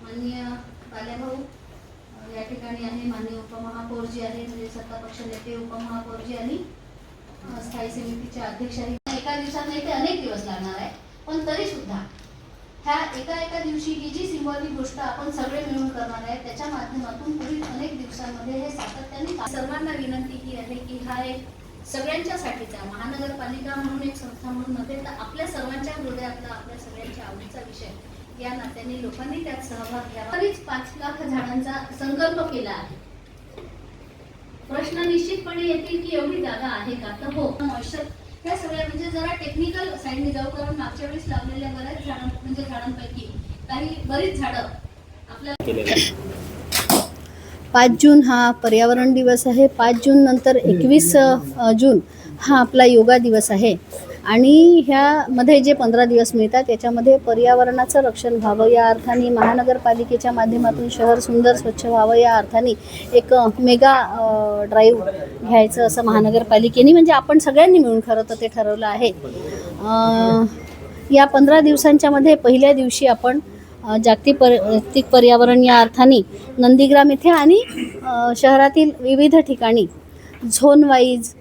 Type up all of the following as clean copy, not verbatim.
माननीय बालेभाऊ या ठिकाणी आहे, माननीय उपमहापौर जी आहे, म्हणजे सत्तापक्ष नेते उपमहापौर जी आणि स्थायी समितीचे अध्यक्ष आहे. एका दिवसात नाही ते अनेक दिवस लागणार आहे, पण तरी सुद्धा ह्या एका दिवशी ही जी सिंबॉलिक गोष्ट आपण सगळे मिळून करणार आहे, त्याच्या माध्यमातून पुढील अनेक दिवसांमध्ये हे सातत्याने सर्वांना विनंती ही आहे की हा एक सगळ्यांच्यासाठीचा महानगरपालिका म्हणून एक संस्था म्हणून नव्हे तर आपल्या सर्वांच्या हृदयातला, आपल्या सगळ्यांच्या आवडीचा विषय या नात्याने लोकांनी त्यात सहभाग घ्यावा. तरीच 5 लाख झाडांचा संकल्प केला आहे. प्रश्न निश्चितपणे येतील की एवढी जागा आहे का, तर हो, मॉइश्चर त्या सगळ्या म्हणजे जरा टेक्निकल साईडने जाऊ, कारण मागच्या वेळेस लावलेल्या बऱ्याच झाडांपैकी बरीच झाडं आपल्याला 5 जून हा पर्यावरण दिवस आहे. 5 जून नंतर 21 जून हा आपला योगा दिवस आहे आणि ह्यामध्ये जे 15 दिवस मिळतात त्याच्यामध्ये पर्यावरणाचं रक्षण व्हावं या अर्थाने महानगरपालिकेच्या माध्यमातून शहर सुंदर स्वच्छ व्हावं या अर्थाने एक मेगा ड्राईव्ह घ्यायचं असं महानगरपालिकेने, म्हणजे आपण सगळ्यांनी मिळून खरं तर ते ठरवलं आहे. या 15 दिवसांच्या मध्ये पहिल्या दिवशी आपण जागतिक पर्यावरण या अर्थाने नंदीग्राम येथे आणि शहरातील विविध ठिकाणी झोन वाईज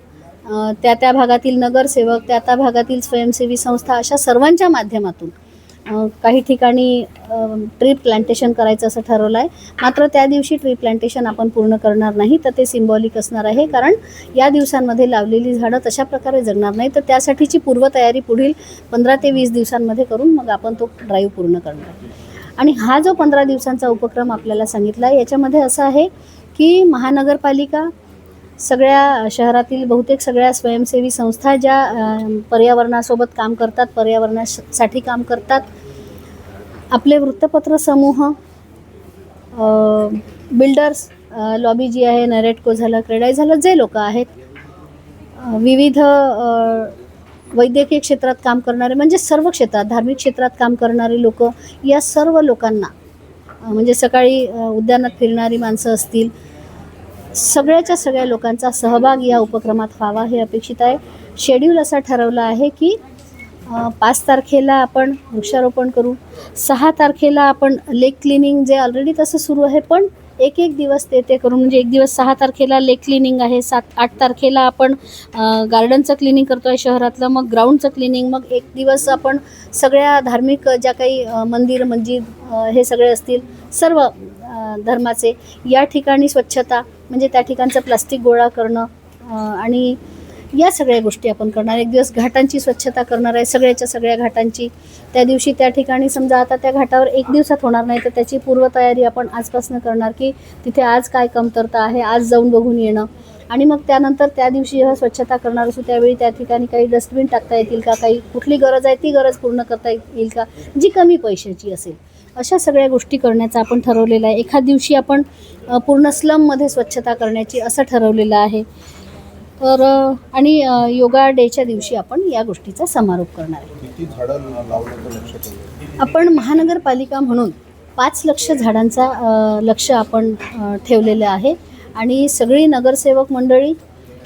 त्या भागातील नगरसेवक, त्या भागातील स्वयंसेवी संस्था अशा सर्वांच्या माध्यमातून काही ठिकाणी ट्री प्लांटेशन करायचं असं ठरवलं आहे. मात्र त्या दिवशी ट्री प्लांटेशन आपण पूर्ण करणार नाही, तर ते सिम्बॉलिक असणार आहे, कारण या दिवसांमध्ये लावलेली झाडं तशा प्रकारे जगणार नाही. तर त्यासाठीची पूर्वतयारी पुढील 15 ते 20 दिवसांमध्ये करून मग आपण तो ड्राईव्ह पूर्ण करणार. आणि हा जो 15 दिवसांचा उपक्रम आपल्याला सांगितला आहे याच्यामध्ये असं आहे की महानगरपालिका, सगळ्या शहरातील बहुतेक सगळ्या स्वयंसेवी संस्था ज्या पर्यावरणासोबत काम करतात, पर्यावरणासाठी काम करतात, आपले वृत्तपत्र समूह, बिल्डर्स लॉबी जी आहे, नरेटको झालं, क्रेडाई झालं, जे लोक आहेत, विविध वैद्यकीय क्षेत्रात काम करणारे, म्हणजे सर्व क्षेत्रात, धार्मिक क्षेत्रात काम करणारे लोक, या सर्व लोकांना, म्हणजे सकाळी उद्यानात फिरणारी माणसं असतील, सगळ्याच्या सगळ्या लोकांचा सहभाग या उपक्रमात व्हावा हे अपेक्षित आहे. शेड्यूल असा ठरवला आहे की 5 तारखेला आपण वृक्षारोपण करू, 6 तारखेला आपण लेक क्लिनिंग, जे ऑलरेडी तसं सुरू आहे, पण एक दिवस ते करू, म्हणजे एक दिवस 6 तारखेला लेक क्लिनिंग आहे, 7-8 तारखेला आपण गार्डनचं क्लिनिंग करतो आहे शहरातलं, मग ग्राउंडचं क्लिनिंग, मग एक दिवस आपण सगळ्या धार्मिक ज्या काही मंदिर मस्जिद हे सगळे असतील सर्व धर्माचे या ठिकाणी स्वच्छता, म्हणजे त्या ठिकाणचं प्लास्टिक गोळा करणं आणि या सगळ्या गोष्टी आपण करणार. एक दिवस घाटांची स्वच्छता करणार आहे, सगळ्याच्या सगळ्या घाटांची. त्या दिवशी त्या ठिकाणी समजा आता त्या घाटावर एक दिवसात होणार नाही, तर त्याची पूर्वतयारी आपण आजपासून करणार की तिथे आज काय कमतरता आहे, आज जाऊन बघून येणं. आणि मग त्यानंतर त्या दिवशी जेव्हा स्वच्छता करणार असू त्यावेळी त्या ठिकाणी काही डस्टबिन टाकता येतील का, काही कुठली गरज आहे ती गरज पूर्ण करता येईल का, जी कमी पैशाची असेल, अशा सगळ्या गोष्टी करण्याचं आपण ठरवलेलं आहे. एखाद दिवशी आपण पूर्ण स्लममध्ये स्वच्छता करण्याची असं ठरवलेलं आहे. तर आणि योगा डेच्या दिवशी आपण या गोष्टीचा समारोप करणार आहे. किती झाडं लावण्याचं लक्ष ठेवलं आपण महानगरपालिका म्हणून 5 लाख झाडांचा लक्ष आपण ठेवलेलं आहे आणि सगळी नगरसेवक मंडळी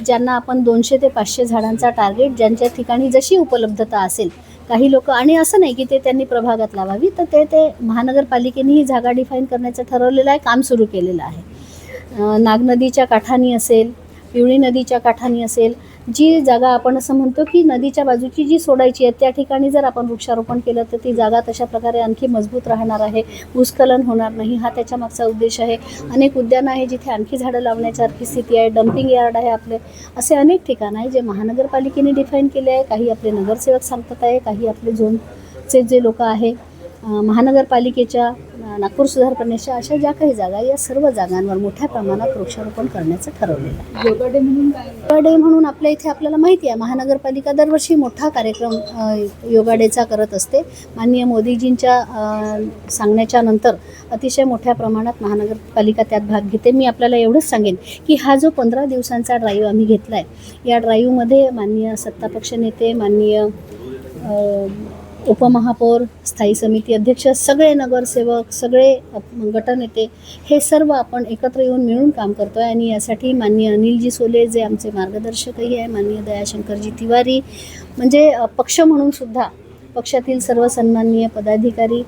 ज्यांना आपण 200 ते 500 झाडांचा टार्गेट, ज्यांच्या ठिकाणी जशी उपलब्धता असेल, काही लोक, आणि असं नाही की ते त्यांनी प्रभागात लावावी, तर ते महानगरपालिकेने ही जागा डिफाईन करण्याचं ठरवलेलं आहे, काम सुरू केलेलं आहे. नागनदीच्या काठानी असेल, पिवळी नदीच्या काठानी असेल, जी जागा आपण असं म्हणतो की नदीच्या बाजूची जी सोडायची आहे त्या ठिकाणी जर आपण वृक्षारोपण केलं तर ती जागा तशा प्रकारे आणखी मजबूत राहणार आहे, भूस्खलन होणार नाही, हा त्याच्या मागचा उद्देश आहे. अनेक उद्यानं आहे जिथे आणखी झाडं लावण्यासारखी स्थिती आहे, डम्पिंग यार्ड आहे आपले, असे अनेक ठिकाणं आहे जे महानगरपालिकेने डिफाईन केले आहे. काही आपले नगरसेवक सांगतात आहे, काही आपले झोनचे जे लोक आहे, महानगरपालिकेच्या नागपूर सुधार करण्याच्या अशा ज्या काही जागा, या सर्व जागांवर मोठ्या प्रमाणात वृक्षारोपण करण्याचं ठरवलेलं आहे. योगा डे म्हणून काय? योगा डे म्हणून आपल्या इथे आपल्याला माहिती आहे महानगरपालिका दरवर्षी मोठा कार्यक्रम योगा डेचा करत असते. माननीय मोदीजींच्या सांगण्याच्या नंतर अतिशय मोठ्या प्रमाणात महानगरपालिका त्यात भाग घेते. मी आपल्याला एवढंच सांगेन की हा जो 15 दिवसांचा ड्राईव्ह आम्ही घेतला आहे, या ड्राईव्हमध्ये माननीय सत्तापक्ष नेते, माननीय उपमहापौर, स्थायी समिती अध्यक्ष, सगळे नगरसेवक, सगळे गटनेते, हे सर्व आपण एकत्र येऊन मिळून काम करतो आहे. आणि यासाठी माननीय अनिलजी सोले जे आमचे मार्गदर्शकही आहे, माननीय दयाशंकरजी तिवारी, म्हणजे पक्ष म्हणून सुद्धा पक्षातील सर्व सन्माननीय पदाधिकारी,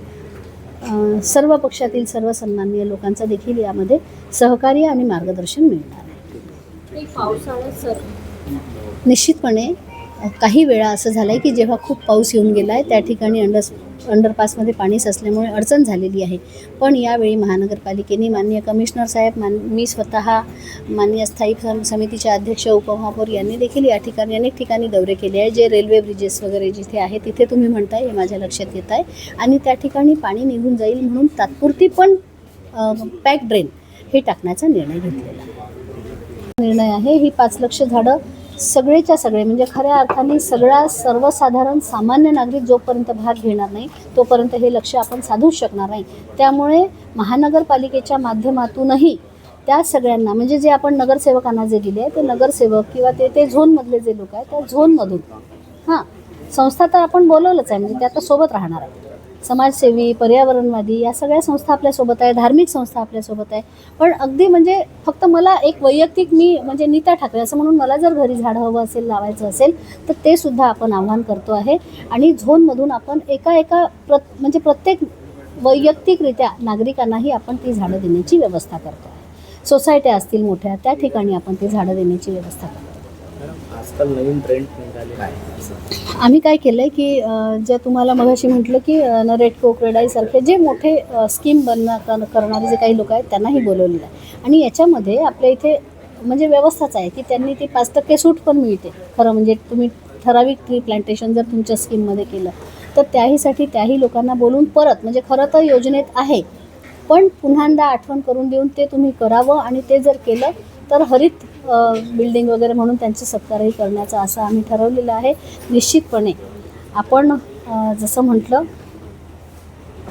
सर्व पक्षातील सर्व सन्माननीय लोकांचा देखील यामध्ये सहकार्य आणि मार्गदर्शन मिळणार आहे. निश्चितपणे काही वेळा असं झालं आहे की जेव्हा खूप पाऊस येऊन गेला आहे त्या ठिकाणी अंडरपासमध्ये पाणी साचल्यामुळे अडचण झालेली आहे. पण यावेळी महानगरपालिकेने माननीय कमिशनर साहेब, मी स्वतः, माननीय स्थायी समितीचे अध्यक्ष उपमहापौर यांनी देखील या ठिकाणी अनेक ठिकाणी दौरे केले आहे. जे रेल्वे ब्रिजेस वगैरे जिथे आहे तिथे तुम्ही म्हणताय हे माझ्या लक्षात येत आहे आणि त्या ठिकाणी पाणी निघून जाईल म्हणून तात्पुरती पण पॅक ड्रेन हे टाकण्याचा निर्णय निर्णय आहे. ही 5 लाख झाडं सगळेच्या सगळे म्हणजे खऱ्या अर्थाने सर्वसाधारण सामान्य नागरिक जोपर्यंत भाग घेणार नाही तोपर्यंत हे लक्ष्य आपण साधूच शकणार नाही. त्यामुळे महानगरपालिकेच्या माध्यमातूनही त्या सगळ्यांना म्हणजे जे आपण नगरसेवकांना जे दिले आहे ते नगरसेवक किंवा ते झोनमधले जे लोक आहेत त्या झोनमधून संस्था तर आपण बोलवलंच आहे, म्हणजे त्या तर सोबत राहणार आहे. समाजसेवी, पर्यावरणवादी या सगळ्या संस्था आपल्यासोबत आहे, धार्मिक संस्था आपल्यासोबत आहे. पण अगदी म्हणजे फक्त मला एक वैयक्तिक मी म्हणजे नीता ठाकरे असं म्हणून मला जर घरी झाडं हवं असेल, लावायचं असेल तर ते सुद्धा आपण आव्हान करतो आहे. आणि झोनमधून आपण म्हणजे प्रत्येक वैयक्तिकरित्या नागरिकांनाही आपण ती झाडं देण्याची व्यवस्था करतो आहे. सोसायट्या असतील मोठ्या त्या ठिकाणी आपण ती झाडं देण्याची व्यवस्था करतो. आजकाल नवीन ट्रेंड निघालेला आहे. आम्ही काय केलं आहे की जे तुम्हाला मगाशी म्हटलं की नरेटको, क्रेडाईसारखे जे मोठे स्कीम करणारे जे काही लोक आहेत त्यांनाही बोलवलेलं आहे. आणि याच्यामध्ये आपल्या इथे म्हणजे व्यवस्थाच आहे की त्यांनी ती 5% सूट पण मिळते. खरं म्हणजे तुम्ही ठराविक ट्री प्लांटेशन जर तुमच्या स्कीममध्ये केलं तर त्याही लोकांना बोलून परत म्हणजे खरं तर योजनेत आहे पण पुन्हा आठवण करून देऊन ते तुम्ही करावं आणि ते जर केलं तर हरित बिल्डिंग वगैरे म्हणून त्यांचे सत्कारही करण्याचं असं आम्ही ठरवलेलं आहे. निश्चितपणे आपण जसं म्हटलं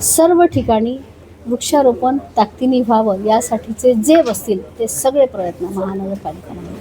सर्व ठिकाणी वृक्षारोपण ताकदीने व्हावं यासाठीचे जे बसतील ते सगळे प्रयत्न महानगरपालिकेने